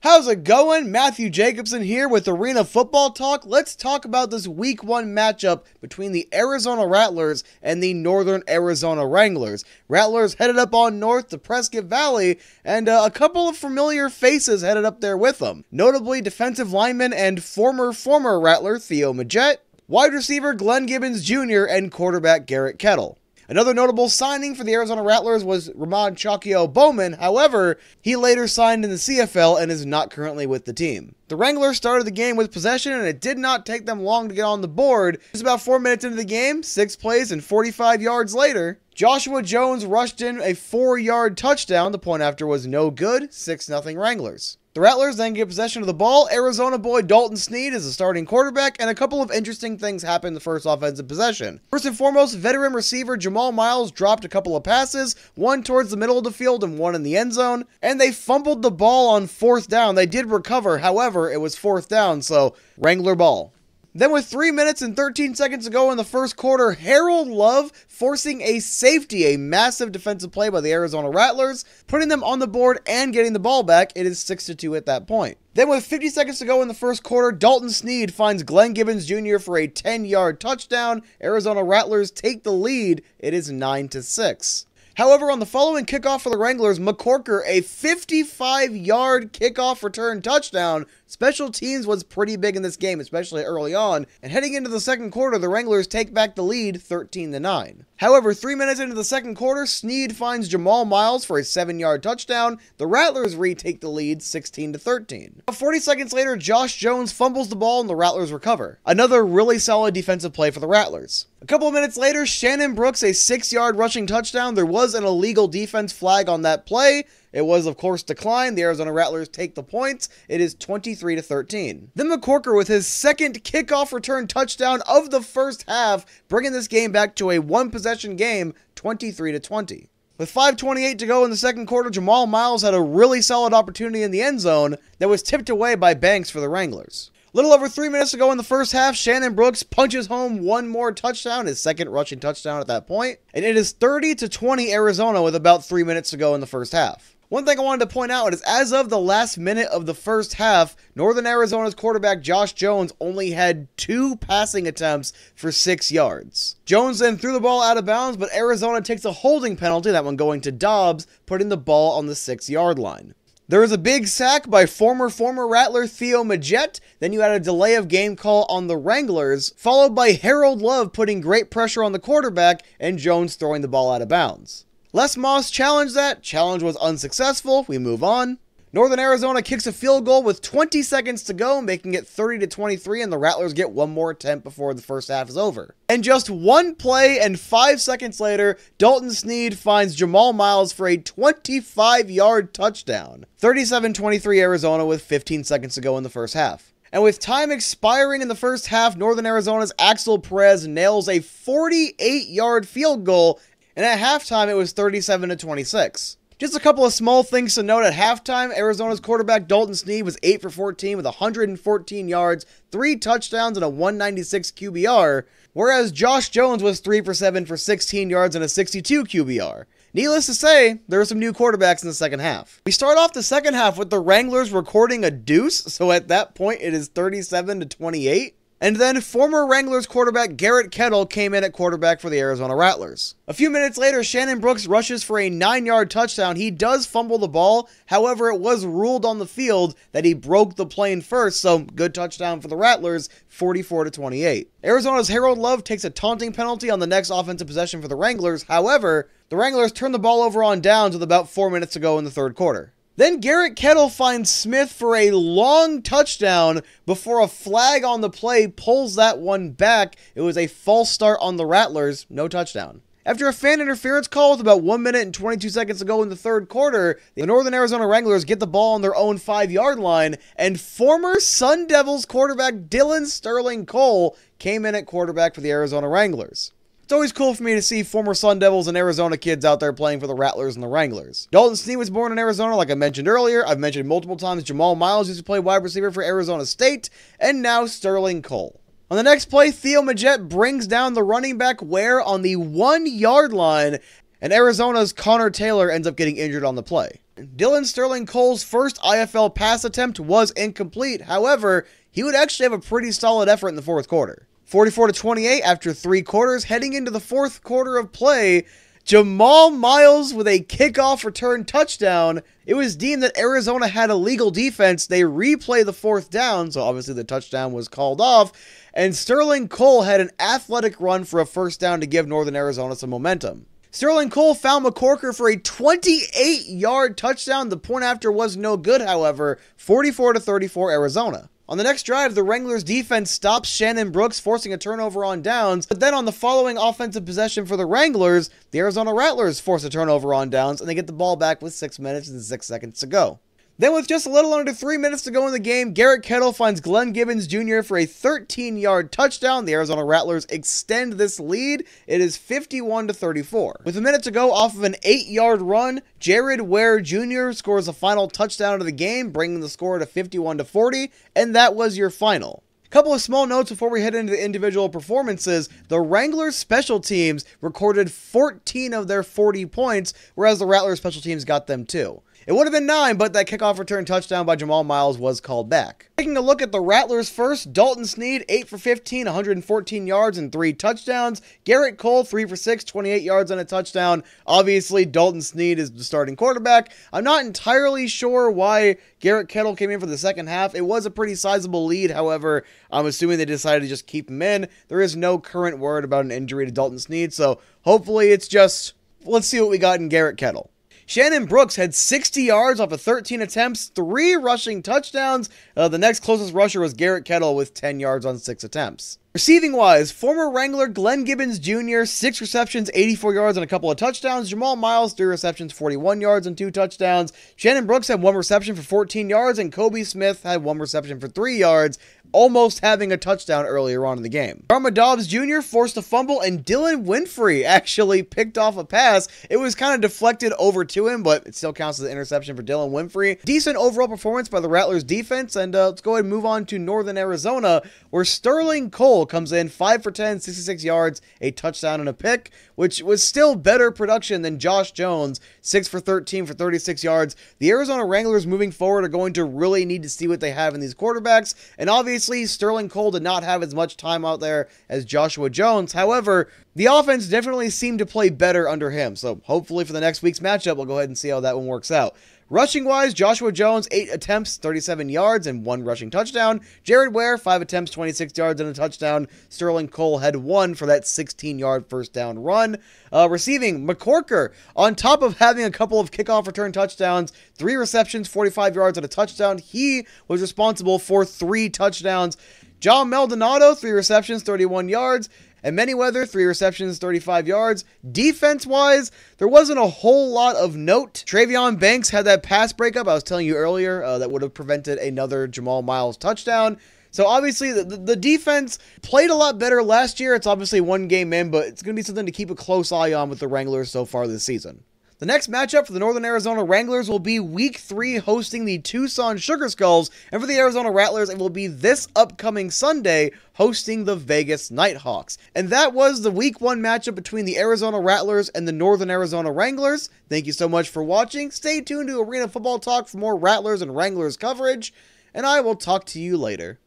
How's it going? Matthew Jacobson here with Arena Football Talk. Let's talk about this Week 1 matchup between the Arizona Rattlers and the Northern Arizona Wranglers. Rattlers headed up on north to Prescott Valley, and a couple of familiar faces headed up there with them. Notably, defensive lineman and former Rattler Theo Majette, wide receiver Glenn Gibbons Jr., and quarterback Garrett Kettle. Another notable signing for the Arizona Rattlers was Ramon Chakio Bowman. However, he later signed in the CFL and is not currently with the team. The Wranglers started the game with possession, and it did not take them long to get on the board. Just about 4 minutes into the game, 6 plays and 45 yards later, Joshua Jones rushed in a 4-yard touchdown. The point after was no good, 6-0 Wranglers. The Rattlers then get possession of the ball. Arizona boy Dalton Sneed is the starting quarterback, and a couple of interesting things happened in the first offensive possession. First and foremost, veteran receiver Jamal Miles dropped a couple of passes, one towards the middle of the field and one in the end zone, and they fumbled the ball on 4th down. They did recover, however, it was 4th down, so Wrangler ball. Then with 3 minutes and 13 seconds to go in the first quarter, Harold Love forcing a safety, a massive defensive play by the Arizona Rattlers, putting them on the board and getting the ball back. It is 6-2 at that point. Then with 50 seconds to go in the first quarter, Dalton Sneed finds Glenn Gibbons Jr. for a 10-yard touchdown. Arizona Rattlers take the lead. It is 9-6. However, on the following kickoff for the Wranglers, McCorker, a 55-yard kickoff return touchdown. Special teams was pretty big in this game, especially early on, and heading into the second quarter, the Wranglers take back the lead 13-9. However, 3 minutes into the second quarter, Sneed finds Jamal Miles for a 7-yard touchdown. The Rattlers retake the lead 16-13. About 40 seconds later, Josh Jones fumbles the ball and the Rattlers recover. Another really solid defensive play for the Rattlers. A couple of minutes later, Shannon Brooks, a 6-yard rushing touchdown. There was an illegal defense flag on that play. It was, of course, declined. The Arizona Rattlers take the points. It is 23-13. Then McCorker with his second kickoff return touchdown of the first half, bringing this game back to a one-possession game, 23-20. With 5:28 to go in the second quarter, Jamal Miles had a really solid opportunity in the end zone that was tipped away by Banks for the Wranglers. Little over 3 minutes to go in the first half, Shannon Brooks punches home one more touchdown, his second rushing touchdown at that point, and it is 30-20 Arizona with about 3 minutes to go in the first half. One thing I wanted to point out is as of the last minute of the first half, Northern Arizona's quarterback Josh Jones only had 2 passing attempts for 6 yards. Jones then threw the ball out of bounds, but Arizona takes a holding penalty, that one going to Dobbs, putting the ball on the 6-yard line. There was a big sack by former Rattler Theo Majette. Then you had a delay of game call on the Wranglers, followed by Harold Love putting great pressure on the quarterback and Jones throwing the ball out of bounds. Les Moss challenged that. Challenge was unsuccessful. We move on. Northern Arizona kicks a field goal with 20 seconds to go, making it 30-23, and the Rattlers get one more attempt before the first half is over. And just one play and 5 seconds later, Dalton Sneed finds Jamal Miles for a 25-yard touchdown. 37-23 Arizona with 15 seconds to go in the first half. And with time expiring in the first half, Northern Arizona's Axel Perez nails a 48-yard field goal, and at halftime it was 37-26. Just a couple of small things to note at halftime. Arizona's quarterback Dalton Sneed was 8 for 14 with 114 yards, 3 touchdowns, and a 196 QBR, whereas Josh Jones was 3 for 7 for 16 yards and a 62 QBR. Needless to say, there are some new quarterbacks in the second half. We start off the second half with the Wranglers recording a deuce, so at that point it is 37-28. And then former Wranglers quarterback Garrett Kettle came in at quarterback for the Arizona Rattlers. A few minutes later, Shannon Brooks rushes for a 9-yard touchdown. He does fumble the ball. However, it was ruled on the field that he broke the plane first, so good touchdown for the Rattlers, 44-28. Arizona's Harold Love takes a taunting penalty on the next offensive possession for the Wranglers. However, the Wranglers turn the ball over on downs with about 4 minutes to go in the third quarter. Then Garrett Kettle finds Smith for a long touchdown before a flag on the play pulls that one back. It was a false start on the Rattlers, no touchdown. After a fan interference call with about 1 minute and 22 seconds to go in the third quarter, the Northern Arizona Wranglers get the ball on their own 5-yard line, and former Sun Devils quarterback Dylan Sterling Cole came in at quarterback for the Arizona Wranglers. It's always cool for me to see former Sun Devils and Arizona kids out there playing for the Rattlers and the Wranglers. Dalton Sneed was born in Arizona, like I mentioned earlier. I've mentioned multiple times Jamal Miles used to play wide receiver for Arizona State, and now Sterling Cole. On the next play, Theo Majette brings down the running back Ware on the 1-yard line, and Arizona's Connor Taylor ends up getting injured on the play. Dylan Sterling Cole's first IFL pass attempt was incomplete. However, he would actually have a pretty solid effort in the fourth quarter. 44-28 after 3 quarters. Heading into the fourth quarter of play, Jamal Miles with a kickoff return touchdown. It was deemed that Arizona had a legal defense. They replay the fourth down, so obviously the touchdown was called off, and Sterling Cole had an athletic run for a first down to give Northern Arizona some momentum. Sterling Cole found McCorker for a 28-yard touchdown. The point after was no good, however, 44-34 Arizona. On the next drive, the Wranglers defense stops Shannon Brooks, forcing a turnover on downs. But then on the following offensive possession for the Wranglers, the Arizona Rattlers force a turnover on downs, and they get the ball back with 6 minutes and 6 seconds to go. Then with just a little under 3 minutes to go in the game, Garrett Kettle finds Glenn Gibbons Jr. for a 13-yard touchdown. The Arizona Rattlers extend this lead. It is 51-34. With a minute to go off of an 8-yard run, Jared Ware Jr. scores a final touchdown of the game, bringing the score to 51-40, and that was your final. Couple of small notes before we head into the individual performances. The Wranglers special teams recorded 14 of their 40 points, whereas the Rattlers special teams got them 2. It would have been 9, but that kickoff return touchdown by Jamal Miles was called back. Taking a look at the Rattlers first, Dalton Sneed, 8 for 15, 114 yards and 3 touchdowns. Garrett Cole, 3 for 6, 28 yards and a touchdown. Obviously, Dalton Sneed is the starting quarterback. I'm not entirely sure why Garrett Kettle came in for the second half. It was a pretty sizable lead, however, I'm assuming they decided to just keep him in. There is no current word about an injury to Dalton Sneed, so hopefully it's just, let's see what we got in Garrett Kettle. Shannon Brooks had 60 yards off of 13 attempts, 3 rushing touchdowns. The next closest rusher was Garrett Kettle with 10 yards on 6 attempts. Receiving-wise, former Wrangler Glenn Gibbons Jr., 6 receptions, 84 yards, and a couple of touchdowns. Jamal Miles, 3 receptions, 41 yards, and 2 touchdowns. Shannon Brooks had 1 reception for 14 yards, and Kobe Smith had 1 reception for 3 yards, almost having a touchdown earlier on in the game. Darma Dobbs Jr. forced a fumble, and Dylan Winfrey actually picked off a pass. It was kind of deflected over to him, but it still counts as an interception for Dylan Winfrey. Decent overall performance by the Rattlers defense, and let's go ahead and move on to Northern Arizona, where Sterling Cole comes in 5 for 10, 66 yards, a touchdown and a pick, which was still better production than Josh Jones, 6 for 13 for 36 yards. The Arizona Wranglers moving forward are going to really need to see what they have in these quarterbacks, and obviously Sterling Cole did not have as much time out there as Joshua Jones. However, the offense definitely seemed to play better under him, so hopefully for the next week's matchup, we'll go ahead and see how that one works out. Rushing-wise, Joshua Jones, 8 attempts, 37 yards, and 1 rushing touchdown. Jared Ware, 5 attempts, 26 yards, and a touchdown. Sterling Cole had 1 for that 16-yard first down run. Receiving, McCorker, on top of having a couple of kickoff return touchdowns, 3 receptions, 45 yards, and a touchdown. He was responsible for 3 touchdowns. John Maldonado, 3 receptions, 31 yards. And Manyweather, 3 receptions, 35 yards. Defense-wise, there wasn't a whole lot of note. Travion Banks had that pass breakup I was telling you earlier that would have prevented another Jamal Miles touchdown. So obviously, the defense played a lot better last year. It's obviously one game in, but it's going to be something to keep a close eye on with the Wranglers so far this season. The next matchup for the Northern Arizona Wranglers will be Week 3 hosting the Tucson Sugar Skulls, and for the Arizona Rattlers, it will be this upcoming Sunday hosting the Vegas Nighthawks. And that was the Week 1 matchup between the Arizona Rattlers and the Northern Arizona Wranglers. Thank you so much for watching. Stay tuned to Arena Football Talk for more Rattlers and Wranglers coverage, and I will talk to you later.